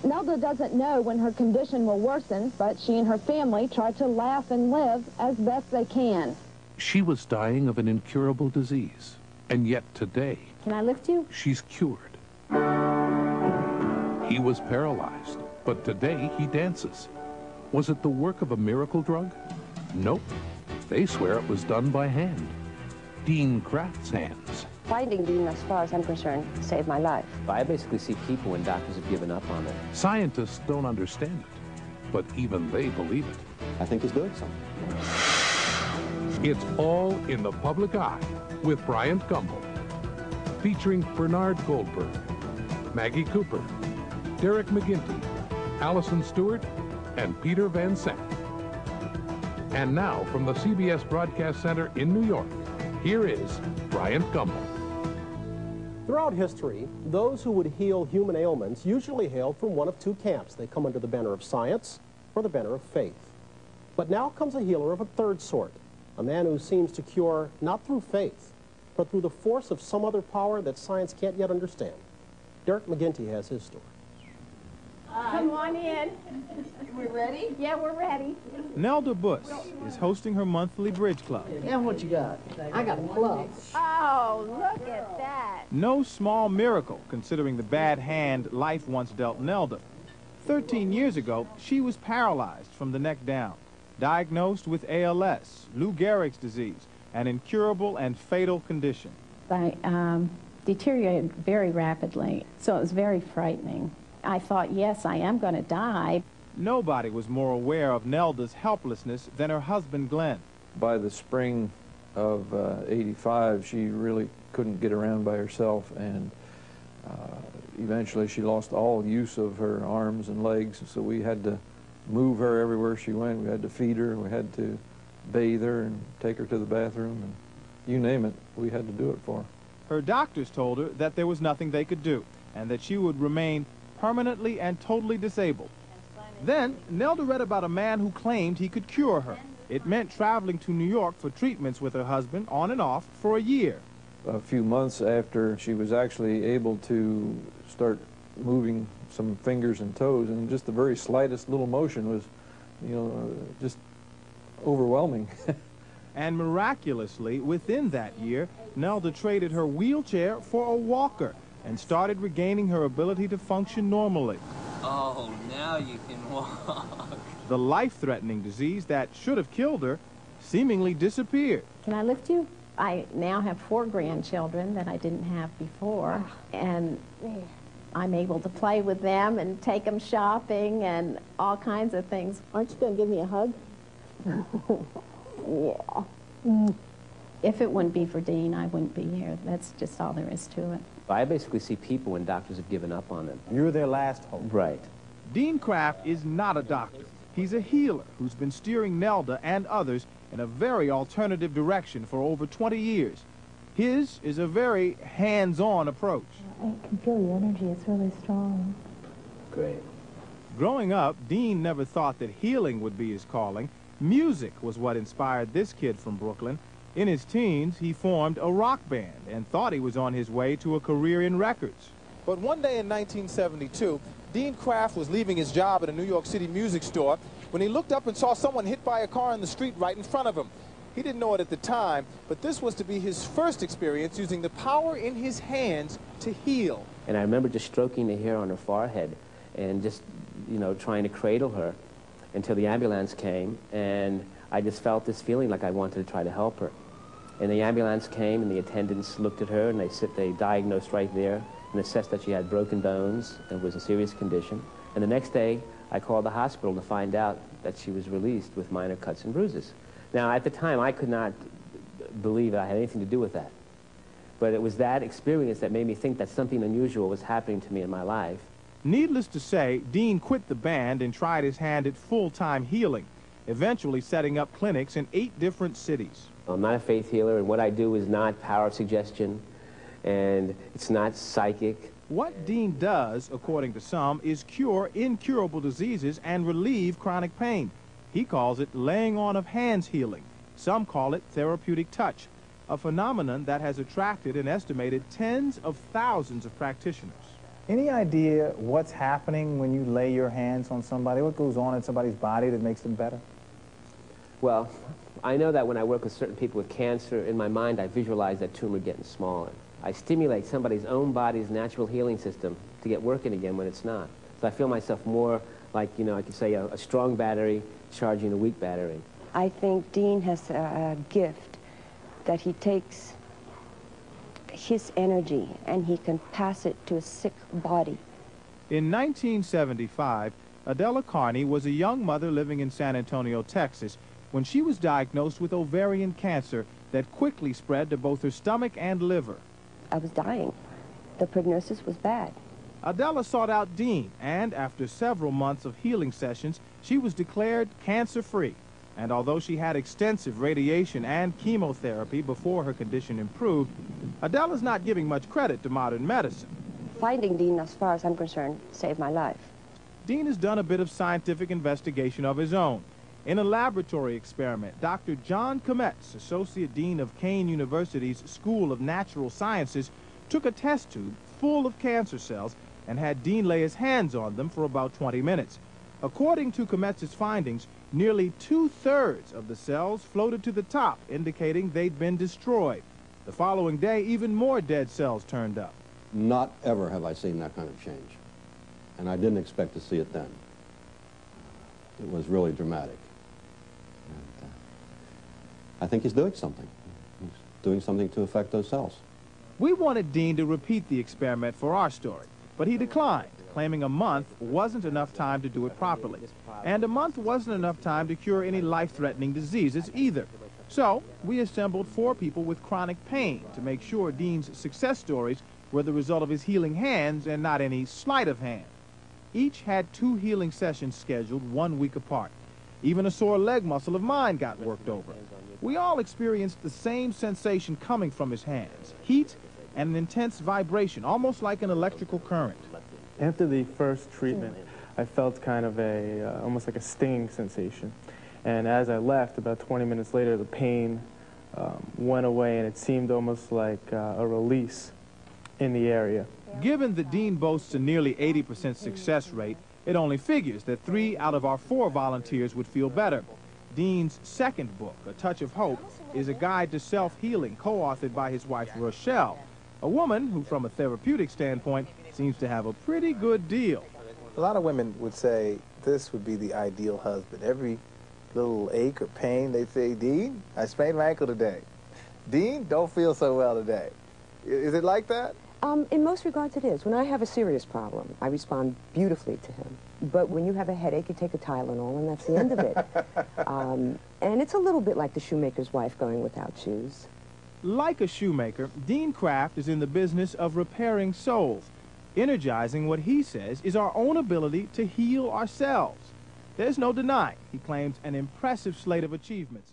Nelda doesn't know when her condition will worsen, but she and her family try to laugh and live as best they can. She was dying of an incurable disease, and yet today... Can I lift you? She's cured. He was paralyzed, but today he dances. Was it the work of a miracle drug? Nope. They swear it was done by hand. Dean Kraft's hands. Finding Dean, as far as I'm concerned, saved my life. I basically see people when doctors have given up on it. Scientists don't understand it, but even they believe it. I think he's doing something. It's all in the public eye with Bryant Gumbel, featuring Bernard Goldberg, Maggie Cooper, Derek McGinty, Allison Stewart, and Peter Van Sant. And now, from the CBS Broadcast Center in New York, here is Bryant Gumbel. Throughout history, those who would heal human ailments usually hailed from one of two camps. They come under the banner of science or the banner of faith. But now comes a healer of a third sort, a man who seems to cure not through faith, but through the force of some other power that science can't yet understand. Derek McGinty has his story. Come on in. We're ready? Yeah, we're ready. Nelda Buss is hosting her monthly bridge club. And what you got? I got a club. Oh, look at that. No small miracle, considering the bad hand life once dealt Nelda. 13 years ago, she was paralyzed from the neck down, diagnosed with ALS, Lou Gehrig's disease, an incurable and fatal condition. I deteriorated very rapidly, so it was very frightening. I thought, yes, I am going to die. Nobody was more aware of Nelda's helplessness than her husband, Glenn. By the spring of '85, she really couldn't get around by herself, and eventually she lost all use of her arms and legs, so we had to move her everywhere she went. We had to feed her, we had to bathe her and take her to the bathroom, and you name it, we had to do it for her. Her doctors told her that there was nothing they could do, and that she would remain permanently and totally disabled. Then, Nelda read about a man who claimed he could cure her. It meant traveling to New York for treatments with her husband, on and off, for a year. A few months after she was actually able to start moving some fingers and toes, and just the very slightest little motion was, you know, just overwhelming. And miraculously, within that year, Nelda traded her wheelchair for a walker and started regaining her ability to function normally. Oh, now you can walk. The life-threatening disease that should have killed her seemingly disappeared. Can I lift you? I now have 4 grandchildren that I didn't have before, and I'm able to play with them and take them shopping and all kinds of things. Aren't you going to give me a hug? Yeah. If it wouldn't be for Dean, I wouldn't be here. That's just all there is to it. I basically see people when doctors have given up on them. You're their last hope. Right. Dean Kraft is not a doctor. He's a healer who's been steering Nelda and others in a very alternative direction for over 20 years. His is a very hands-on approach. I can feel the energy. It's really strong. Great. Growing up, Dean never thought that healing would be his calling. Music was what inspired this kid from Brooklyn. In his teens, he formed a rock band and thought he was on his way to a career in records. But one day in 1972, Dean Kraft was leaving his job at a New York City music store when he looked up and saw someone hit by a car in the street right in front of him. He didn't know it at the time, but this was to be his first experience using the power in his hands to heal. And I remember just stroking the hair on her forehead and just, you know, trying to cradle her until the ambulance came, and I just felt this feeling like I wanted to try to help her. And the ambulance came, and the attendants looked at her, and they diagnosed right there and assessed that she had broken bones and was a serious condition. And the next day, I called the hospital to find out that she was released with minor cuts and bruises. Now, at the time, I could not believe that I had anything to do with that. But it was that experience that made me think that something unusual was happening to me in my life. Needless to say, Dean quit the band and tried his hand at full-time healing, eventually setting up clinics in 8 different cities. I'm not a faith healer, and what I do is not power of suggestion, and it's not psychic. What Dean does, according to some, is cure incurable diseases and relieve chronic pain. He calls it laying on of hands healing. Some call it therapeutic touch, a phenomenon that has attracted an estimated tens of thousands of practitioners. Any idea what's happening when you lay your hands on somebody? What goes on in somebody's body that makes them better? Well, I know that when I work with certain people with cancer, in my mind I visualize that tumor getting smaller. I stimulate somebody's own body's natural healing system to get working again when it's not. So I feel myself more like, you know, I could say a strong battery charging a weak battery. I think Dean has a gift that he takes his energy and he can pass it to a sick body. In 1975, Adela Carney was a young mother living in San Antonio, Texas, when she was diagnosed with ovarian cancer that quickly spread to both her stomach and liver. I was dying. The prognosis was bad. Adela sought out Dean, and after several months of healing sessions, she was declared cancer-free. And although she had extensive radiation and chemotherapy before her condition improved, Adela's not giving much credit to modern medicine. Finding Dean, as far as I'm concerned, saved my life. Dean has done a bit of scientific investigation of his own. In a laboratory experiment, Dr. John Kmetz, Associate Dean of Kane University's School of Natural Sciences, took a test tube full of cancer cells and had Dean lay his hands on them for about 20 minutes. According to Kmetz's findings, nearly 2/3 of the cells floated to the top, indicating they'd been destroyed. The following day, even more dead cells turned up. Not ever have I seen that kind of change. And I didn't expect to see it then. It was really dramatic. And, I think he's doing something. He's doing something to affect those cells. We wanted Dean to repeat the experiment for our story, but he declined, claiming a month wasn't enough time to do it properly. And a month wasn't enough time to cure any life-threatening diseases either. So we assembled 4 people with chronic pain to make sure Dean's success stories were the result of his healing hands and not any sleight of hand. Each had 2 healing sessions scheduled 1 week apart. Even a sore leg muscle of mine got worked over. We all experienced the same sensation coming from his hands, heat and an intense vibration, almost like an electrical current. After the first treatment, I felt kind of almost like a stinging sensation. And as I left, about 20 minutes later, the pain went away, and it seemed almost like a release in the area. Given that Dean boasts a nearly 80% success rate, it only figures that 3 out of our 4 volunteers would feel better. Dean's second book, A Touch of Hope, is a guide to self-healing, co-authored by his wife, Rochelle, a woman who, from a therapeutic standpoint, seems to have a pretty good deal. A lot of women would say this would be the ideal husband. Every little ache or pain, they say, Dean, I sprained my ankle today. Dean, don't feel so well today. Is it like that? In most regards, it is. When I have a serious problem, I respond beautifully to him. But when you have a headache, you take a Tylenol, and that's the end of it. And it's a little bit like the shoemaker's wife going without shoes. Like a shoemaker, Dean Kraft is in the business of repairing souls, energizing what he says is our own ability to heal ourselves. There's no denying, he claims, an impressive slate of achievements.